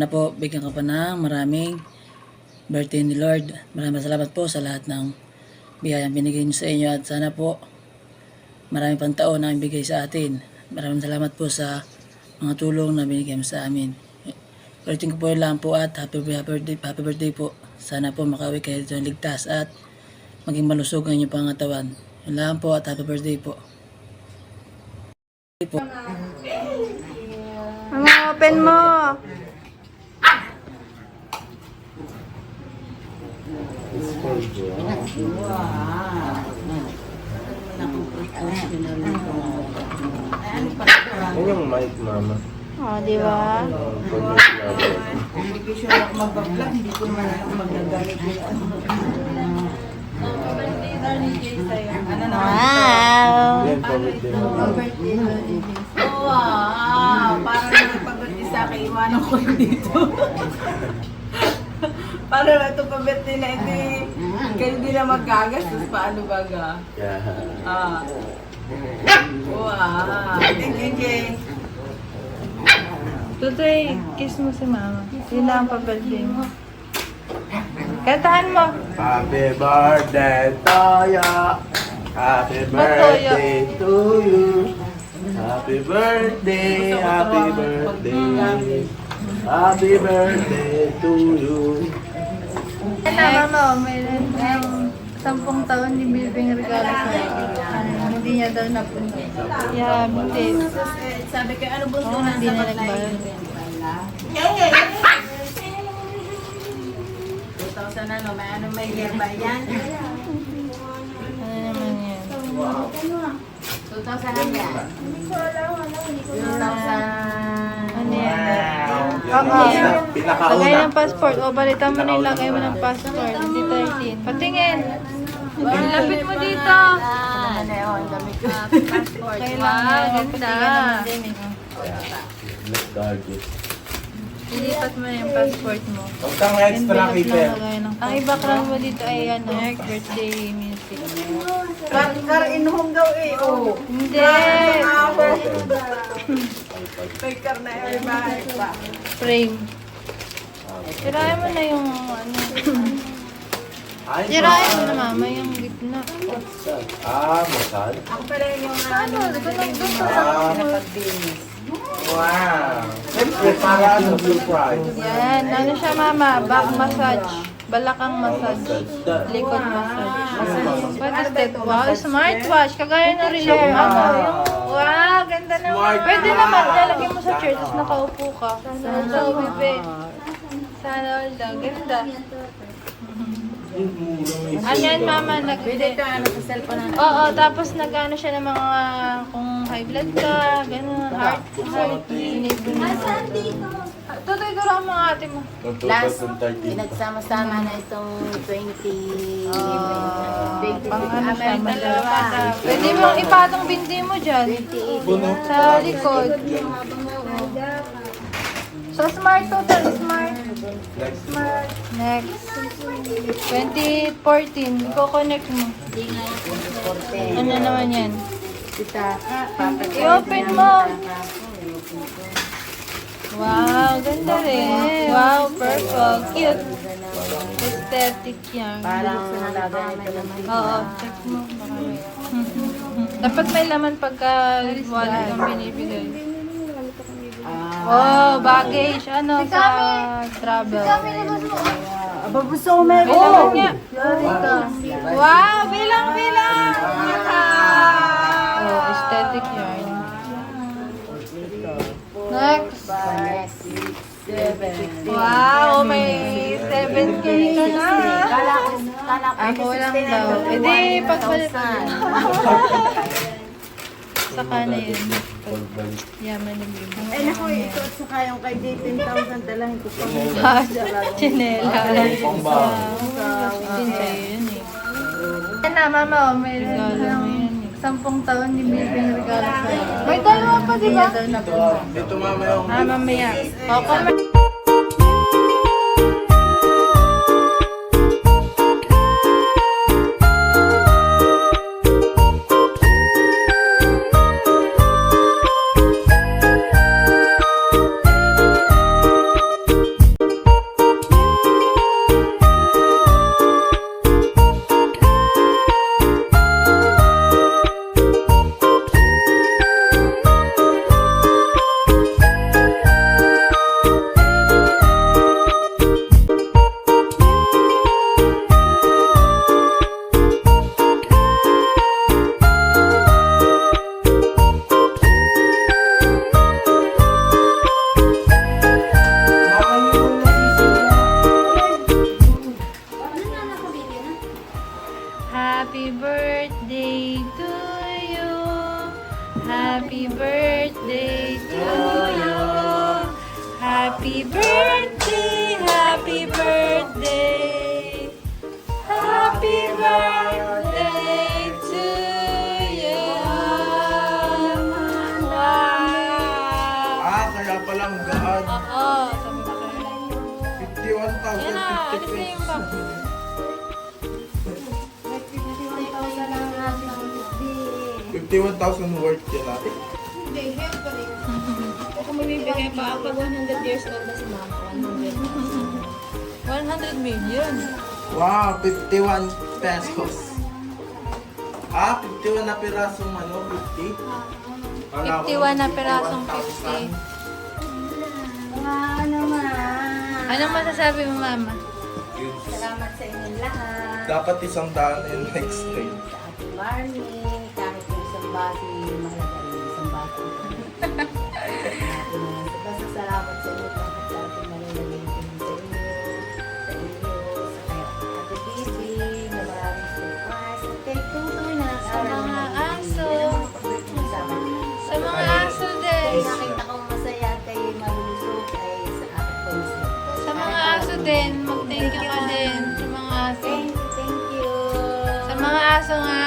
Sana po bigyan ka pa ng maraming birthday ni Lord. Maraming salamat po sa lahat ng biyayang binigay niyo sa inyo at sana po maraming pang taon na ibigay sa atin. Maraming salamat po sa mga tulong na binigay mo sa amin. Ulitin ko po lang po at happy birthday po. Sana po makauwi kayo dito ng ligtas at maging malusog ang inyong pangatawan. Yun lang po at happy birthday po. Mama, open mo. Ano yung mic, mama? Oh, di ba? Pag may sinabi. Hindi ko siya mag-vlog, hindi ko naman ako magagalit. Ano na? Wow! Yan, COVID din. Oh, wow! Parang nagpag-birthday sa akin, iwanan ko yun dito. Parang ito pa-birthday na ito eh. Kayo din na maggagastos, paano baga? Yeah. Ah. Wow! Thank you, Jay. Tutoy, kiss mo si mama. Yun lang ang pa-birthday mo. Kantahan mo. Happy birthday, Toya! Happy birthday to you! Happy birthday, happy birthday! Happy birthday to you! Yan na, mama. Mayroon ng 10 taon ni bibing regalo sa hindi niya daw napunta. Yeah, hindi. Sabi ko, ano bunso Oo, na hindi sa na paglayin? nagbayad. 2,000 ano, may ano may year ba yan? Ano naman yan? 2,000 lang yan. 2,000. Ano yan? Pinakauna. Lagay ng passport. O, balitan mo na yung lagay mo ng passport. Hindi 13. Patingin. Lapit mo dito. Ano na yun, ang dami ko. Kailangan. Ganda. Let's start it. Ilipat mo na yung passport mo. Huwag kang extra Envelope keeper. lang lagay ng- Ang background mo dito ay ano, birthday music. Kar inuhong daw eh, oh. Hindi. May kar na yung bahay pa. Frame. Tirahin mo na yung ano. Ay, Tirahin mo na mama yung gitna. masal. Ako pala yung ano, nagpag-dinis. Wow! Siyempre, para ano, surprise. Yan. Ano siya mama? Back massage. Balakang massage. Likod massage. What is that? Wow, smartwatch. Kagaya na rin yung ano. Yung, wow, ganda naman. Smart Pwede watch. naman. Lalagyan mo sa chair, tapos nakaupo ka. Sana all, bebe. Sana all daw. Ganda. Ano yan, mama? Pwede ka ano sa cellphone na. Oo, tapos nag-ano siya ng mga, kung high blood ka, gano'n, heart, Tutoy ko lang mga ate mo. Last, pinagsama-sama na itong 20. Pang ano siya, dalawa. Pwede mong ipatong binti mo dyan. Sa likod. So, smart total, smart. Smart. Next. 2014, i-connect mo. Ano naman yan? I-open mo. Wow, ganda rin. Wow, purple. Cute. Aesthetic yan. Parang nalagay nito naman. Oo, check mo. Baka may... Dapat may laman pagka wallet ang binibigay. Oh, baggage. Ano, sa travel. Aba, gusto ko meron. Oo, nga. Dito. Wow, bilang-bilang. Oh, aesthetic yarn. Next. 7. Wow, may 7K ka na. Kala ko Ako lang daw. E di, pagpalit mo. Saka na yun. Yaman ng bibig. Ay, naku, ito at saka yung kay Jay 10,000 dalahin ko pa. Chinela. Din sa'yo yun eh. Yan na, mama, oh, may regalo mo yan eh. 10 taon ni bibing regalo sa'yo. May dalawa pa, di ba? Ito mama yung... Mamaya. O, comment. Happy birthday to you. Happy birthday to you. Happy birthday, happy birthday. Happy birthday to you. Wow. Kaya palang gaan. Oo, sabi ko kayo. 51,000. Yan na, alis na yung bag. 51,000 worth yun natin. Kung mamibigay pa ako, 100 years old na si Mama. 100 million. Wow, 51 pesos. 51 na pirasong 50? 51 na pirasong 50. Ano ma? Ano masasabi mo, Mama? Salamat sa inyong lahat. Dapat 100 in next day. Sa ating Marnie, kahit yung isang bati, mahalaga rin isang bati. Basta salamat sa inyo lahat sa ating malalagay din sa inyo, sa kaya Ate Bibi, na maraming surprise. At kay Tutoy na Sa mga aso. Sa mga aso Kaya din. nakita kong masaya at kayo malulusog ay sa aking pamilya. Sa mga aso din. Mag-thank you ka din. Sa mga aso. Thank you. Sa mga aso nga,